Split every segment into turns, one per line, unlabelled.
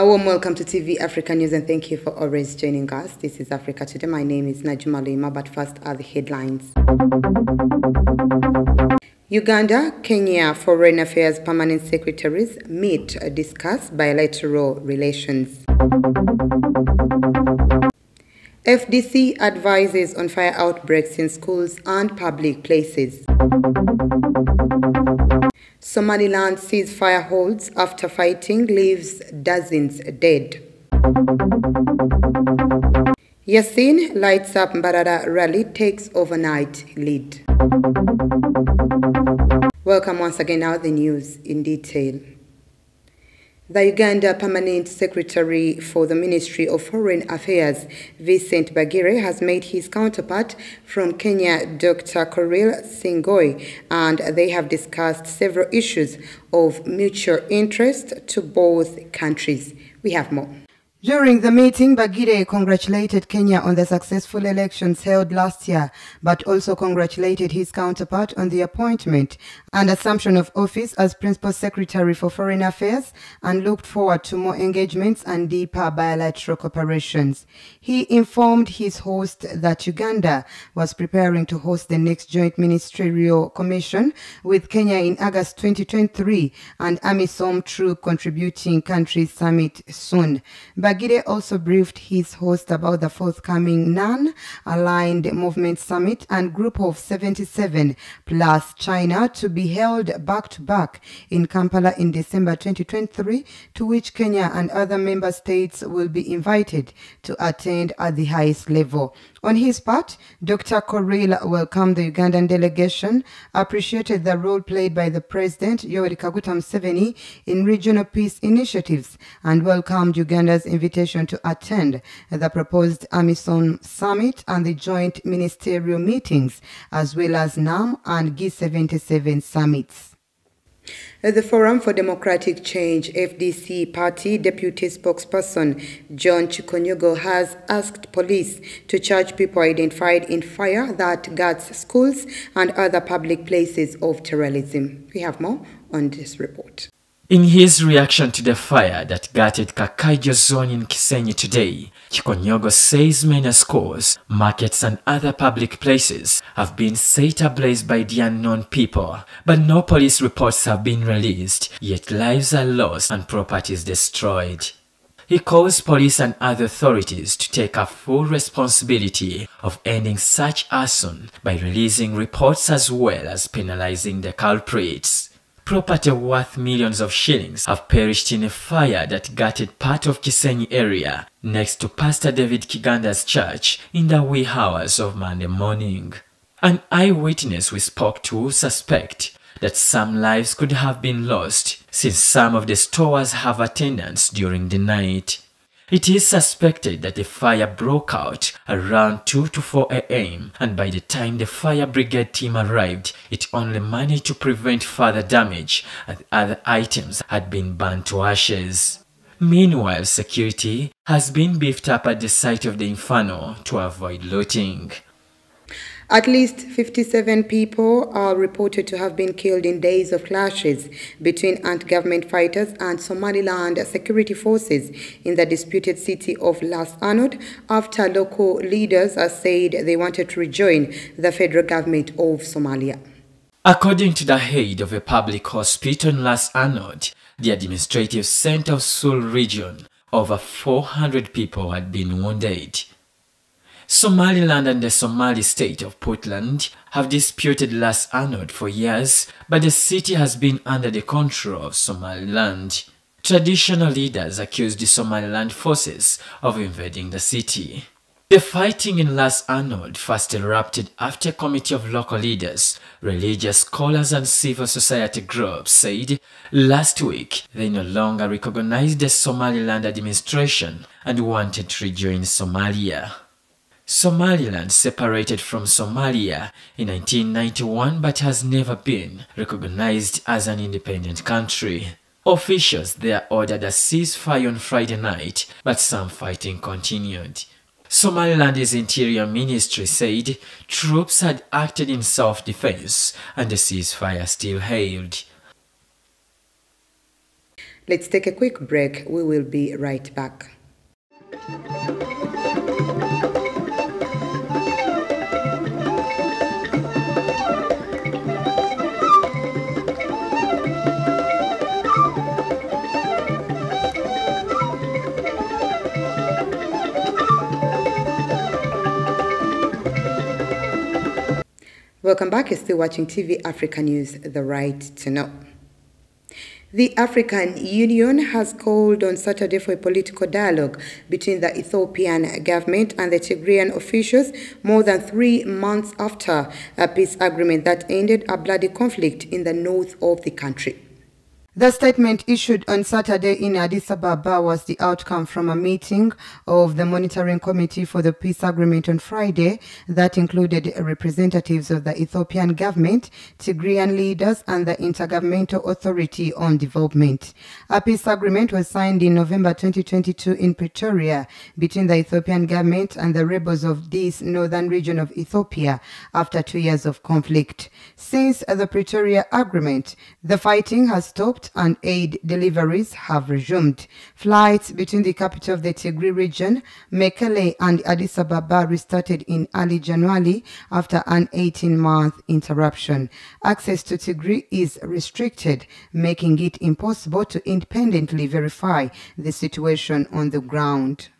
A warm welcome to TV Africa News and thank you for always joining us. This is Africa Today. My name is Najuma Lima, but first are the headlines. Uganda, Kenya Foreign Affairs Permanent Secretaries meet to discuss bilateral relations. FDC advises on fire outbreaks in schools and public places. Somaliland ceasefire holds after fighting leaves dozens dead. Yasin lights up Mbarara rally takes overnight lead. Welcome once again. Now the news in detail. The Uganda Permanent Secretary for the Ministry of Foreign Affairs, Vincent Bagire, has met his counterpart from Kenya, Dr. Korir Singoi, and they have discussed several issues of mutual interest to both countries. We have more. During the meeting, Bagire congratulated Kenya on the successful elections held last year, but also congratulated his counterpart on the appointment and assumption of office as Principal Secretary for Foreign Affairs and looked forward to more engagements and deeper bilateral cooperations. He informed his host that Uganda was preparing to host the next Joint Ministerial Commission with Kenya in August 2023 and AMISOM Troop Contributing Countries Summit soon. Bagire also briefed his host about the forthcoming Non-Aligned Movement Summit and Group of 77 plus China to be held back-to-back in Kampala in December 2023, to which Kenya and other member states will be invited to attend at the highest level. On his part, Dr. Korir welcomed the Ugandan delegation, appreciated the role played by the President, Yoweri Kaguta Museveni, in regional peace initiatives, and welcomed Uganda's invitation to attend the proposed AMISOM Summit and the joint ministerial meetings, as well as NAM and G77 summits. The Forum for Democratic Change FDC party deputy spokesperson John Chikonyogo has asked police to charge people identified in fire that guards schools and other public places of terrorism. We have more on this report.
In his reaction to the fire that gutted Kakaijo zone in Kisenyi today, Chikonyogo says many schools, markets and other public places have been set ablaze by the unknown people, but no police reports have been released, yet lives are lost and properties destroyed. He calls police and other authorities to take a full responsibility of ending such arson by releasing reports as well as penalizing the culprits. Property worth millions of shillings have perished in a fire that gutted part of Kisenyi area next to Pastor David Kiganda's church in the wee hours of Monday morning. An eyewitness we spoke to suspect that some lives could have been lost since some of the stores have attendants during the night. It is suspected that the fire broke out around 2 to 4 a.m. and by the time the fire brigade team arrived, it only managed to prevent further damage and other items had been burned to ashes. Meanwhile, security has been beefed up at the site of the inferno to avoid looting.
At least 57 people are reported to have been killed in days of clashes between anti-government fighters and Somaliland security forces in the disputed city of Las Anod after local leaders said they wanted to rejoin the federal government of Somalia.
According to the head of a public hospital in Las Anod, the administrative center of Sul region, over 400 people had been wounded. Somaliland and the Somali state of Puntland have disputed Las Anod for years, but the city has been under the control of Somaliland. Traditional leaders accused the Somaliland forces of invading the city. The fighting in Las Anod first erupted after a committee of local leaders, religious scholars and civil society groups said last week they no longer recognized the Somaliland administration and wanted to rejoin Somalia. Somaliland separated from Somalia in 1991 but has never been recognized as an independent country. Officials there ordered a ceasefire on Friday night, but some fighting continued. Somaliland's Interior Ministry said troops had acted in self-defense and the ceasefire still held.
Let's take a quick break. We will be right back. Welcome back. You're still watching TV Africa News, the right to know. The African Union has called on Saturday for a political dialogue between the Ethiopian government and the Tigrayan officials more than 3 months after a peace agreement that ended a bloody conflict in the north of the country. The statement issued on Saturday in Addis Ababa was the outcome from a meeting of the Monitoring Committee for the Peace Agreement on Friday that included representatives of the Ethiopian government, Tigrayan leaders, and the Intergovernmental Authority on Development. A peace agreement was signed in November 2022 in Pretoria between the Ethiopian government and the rebels of this northern region of Ethiopia after 2 years of conflict. Since the Pretoria Agreement, the fighting has stopped and aid deliveries have resumed. Flights between the capital of the Tigray region, Mekelle, and Addis Ababa restarted in early January after an 18-month interruption. Access to Tigray is restricted, making it impossible to independently verify the situation on the ground.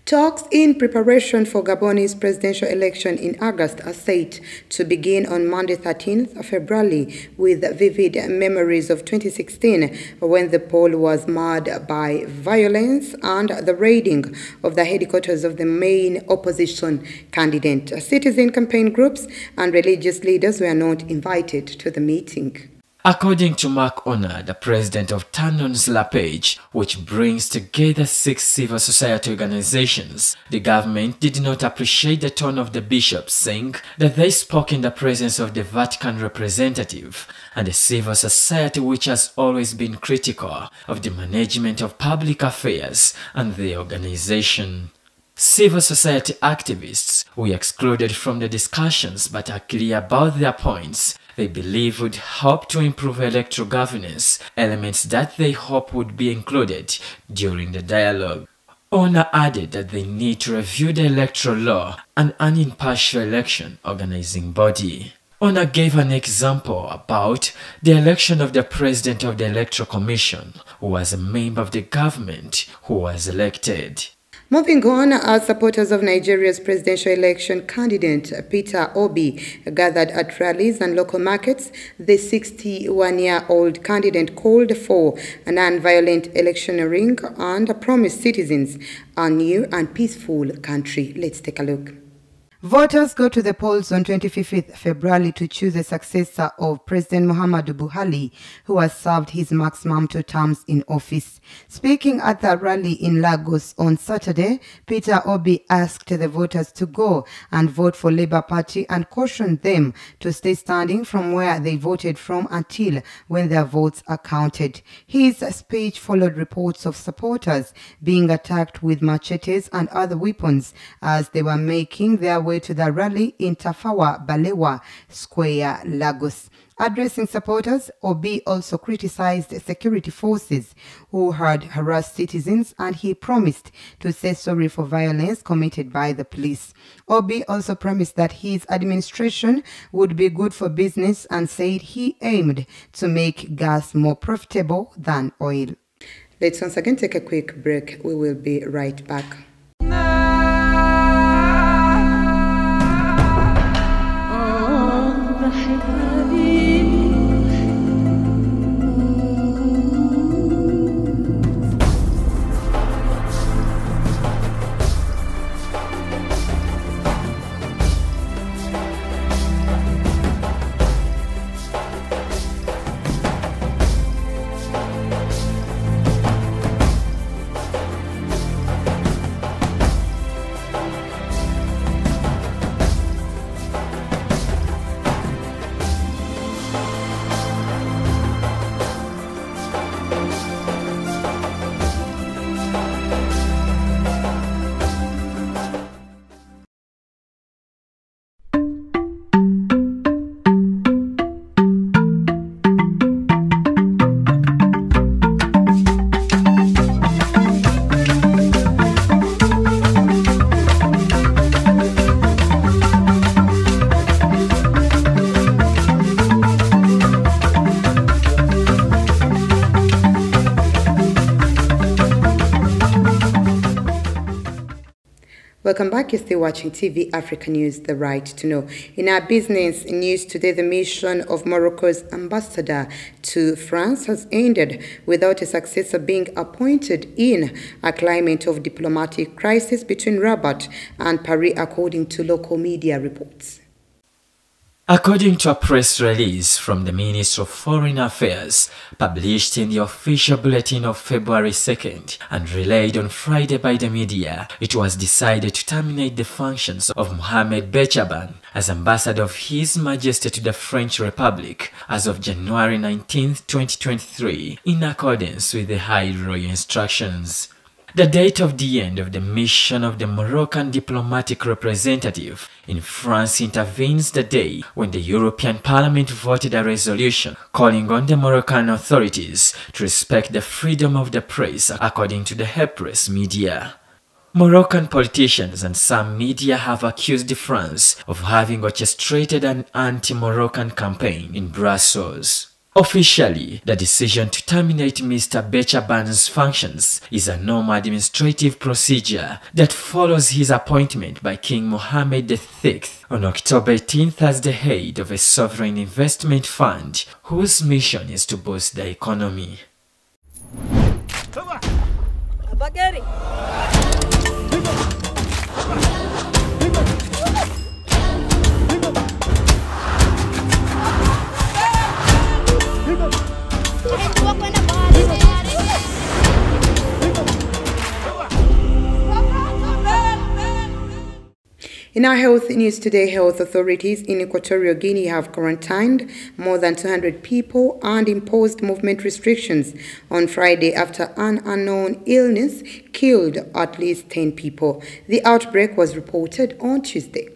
Talks in preparation for Gabonese presidential election in August are set to begin on Monday 13th February with vivid memories of 2016 when the poll was marred by violence and the raiding of the headquarters of the main opposition candidate. Citizen campaign groups and religious leaders were not invited to the meeting.
According to Mark Honor, the president of Tannon's La Page, which brings together 6 civil society organizations, the government did not appreciate the tone of the bishops, saying that they spoke in the presence of the Vatican representative and the civil society, which has always been critical of the management of public affairs and the organization. Civil society activists were excluded from the discussions but are clear about their points. They believe would help to improve electoral governance, elements that they hope would be included during the dialogue. Honor added that they need to review the electoral law and an impartial election organizing body. Honor gave an example about the election of the president of the Electoral Commission, who was a member of the government who was elected.
Moving on, as supporters of Nigeria's presidential election candidate Peter Obi gathered at rallies and local markets, the 61-year-old candidate called for a non-violent electioneering and promised citizens a new and peaceful country. Let's take a look. Voters go to the polls on 25th February to choose a successor of President Muhammadu Buhari, who has served his maximum 2 terms in office. Speaking at the rally in Lagos on Saturday, Peter Obi asked the voters to go and vote for Labour Party and cautioned them to stay standing from where they voted from until when their votes are counted. His speech followed reports of supporters being attacked with machetes and other weapons as they were making their way to the rally in Tafawa Balewa Square, Lagos. Addressing supporters, Obi also criticized security forces who had harassed citizens, and he promised to say sorry for violence committed by the police. Obi also promised that his administration would be good for business and said he aimed to make gas more profitable than oil. Let's once again take a quick break. We will be right back. Welcome back. You're still watching TV Africa News, the right to know. In our business news today, the mission of Morocco's ambassador to France has ended without a successor being appointed in a climate of diplomatic crisis between Rabat and Paris, according to local media reports.
According to a press release from the Ministry of Foreign Affairs, published in the official bulletin of February 2nd and relayed on Friday by the media, it was decided to terminate the functions of Mohamed Bechaban as ambassador of His Majesty to the French Republic as of January 19, 2023, in accordance with the High Royal Instructions. The date of the end of the mission of the Moroccan diplomatic representative in France intervenes the day when the European Parliament voted a resolution calling on the Moroccan authorities to respect the freedom of the press, according to the Press media. Moroccan politicians and some media have accused France of having orchestrated an anti-Moroccan campaign in Brussels. Officially, the decision to terminate Mr. Bechaban's functions is a normal administrative procedure that follows his appointment by King Mohammed VI on October 18th as the head of a sovereign investment fund whose mission is to boost the economy.
In our health news today, health authorities in Equatorial Guinea have quarantined more than 200 people and imposed movement restrictions on Friday after an unknown illness killed at least 10 people. The outbreak was reported on Tuesday.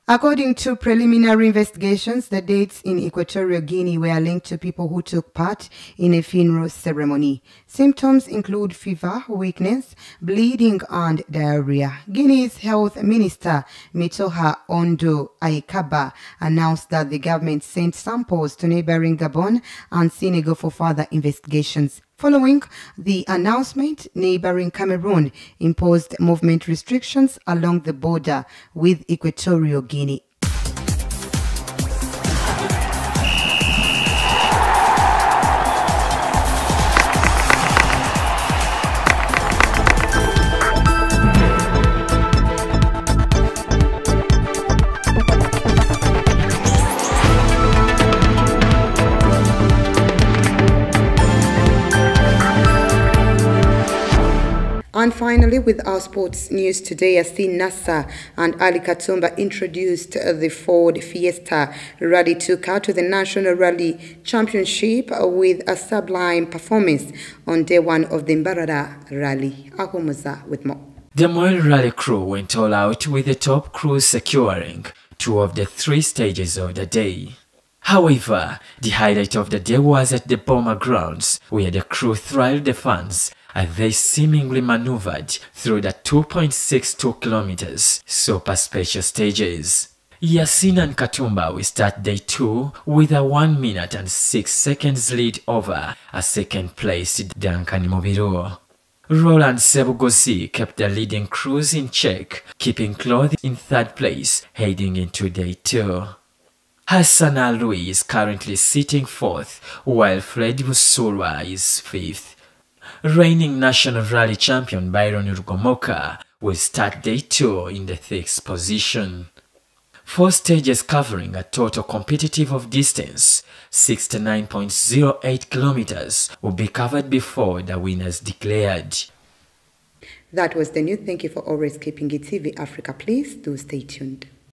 According to preliminary investigations, the deaths in Equatorial Guinea were linked to people who took part in a funeral ceremony. Symptoms include fever, weakness, bleeding, and diarrhea. Guinea's health minister, Mitoha Ondo Aikaba, announced that the government sent samples to neighboring Gabon and Senegal for further investigations. Following the announcement, neighboring Cameroon imposed movement restrictions along the border with Equatorial Guinea. And finally, with our sports news today, Yasin Nasser and Ali Katumba introduced the Ford Fiesta Rally 2 car to the National Rally Championship with a sublime performance on day one of the Mbarara Rally. Ahumuza with more.
The Moil Rally crew went all out with the top crews securing 2 of the 3 stages of the day. However, the highlight of the day was at the Bomber Grounds, where the crew thrilled the fans as they seemingly maneuvered through the 2.62 kilometers super special stages. Yasin and Katumba will start day 2 with a 1 minute and 6 seconds lead over a second-placed Duncan Mobiro. Roland Sebugosi kept the leading crews in check, keeping close in 3rd place heading into day 2. Hassan Alui is currently sitting 4th, while Fred Musulwa is 5th. Reigning National Rally champion Byron Rugomoka will start day 2 in the 6th position. 4 stages covering a total competitive of distance, 69.08 kilometers, will be covered before the winners declared.
That was the news. Thank you for always keeping it TV Africa. Please do stay tuned.